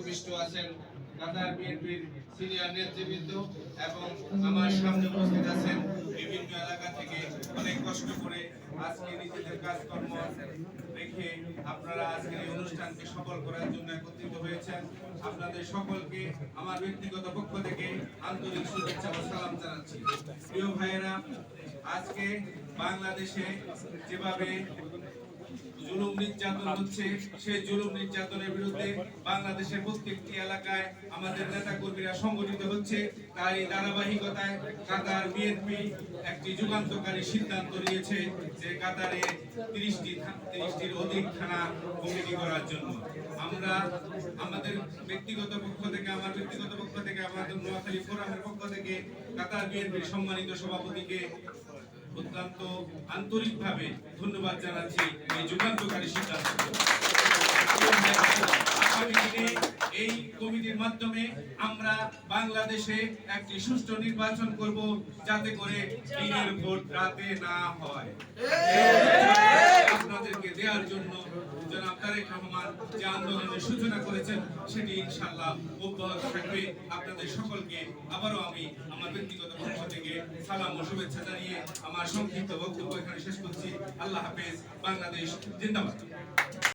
উপবিষ্ট আছেন কাতার বিএনপির সিনিয়র নেতৃবৃন্দ এবং আমার সামনে উপস্থিত আছেন বিভিন্ন এলাকা থেকে অনেক কষ্ট করে আজকে নিজেদের কাজকর্ম রেখে আপনারা আজকের এই অনুষ্ঠানকে সফল করার জন্য একত্রিত হয়েছেন। আপনাদের সকলকে আমার ব্যক্তিগত পক্ষ থেকে আন্তরিক শুভেচ্ছা ও সালাম জানাচ্ছি। প্রিয় ভাইয়েরা, আজকে বাংলাদেশে যেভাবে জুলুম নির্যাতন হচ্ছে, সেই জুলুম নির্যাতনের বিরুদ্ধে বাংলাদেশের প্রত্যেকটি এলাকায় আমাদের নেতা কর্মীরা সংগঠিত হচ্ছে। তাই ধারাবাহিকতায় কাতার বিএনপি একটি যুগান্তকারী সিদ্ধান্ত নিয়েছে যে কাতারে 30টির অধিক থানা কমিটি করার জন্য। আমরা আমাদের ব্যক্তিগত পক্ষ থেকে আমাদের নোয়াখালী ফোরামের পক্ষ থেকে কাতার বিএনপির সম্মানিত সভাপতিকে অত্যন্ত আন্তরিকভাবে ধন্যবাদ জানাচ্ছি এই যুগান্তকারী সিদ্ধান্ত। আগামী দিনে এই কমিটির মাধ্যমে আমরা বাংলাদেশে একটি সুষ্ঠু নির্বাচন করব, যাতে করে দিনের ভোট রাতে না হয়। আপনাদেরকে দেওয়ার জন্য জনাব তারেক রহমান যে আন্দোলনের সূচনা করেছেন সেটি ইনশাআল্লাহ অব্যাহত থাকবে। আপনাদের সকলকে আবারও আমি আমার ব্যক্তিগত পক্ষ থেকে সালাম ও শুভেচ্ছা জানিয়ে আমার সংক্ষিপ্ত বক্তব্য এখানে শেষ করছি। আল্লাহ হাফেজ। বাংলাদেশ জিন্দাবাদ।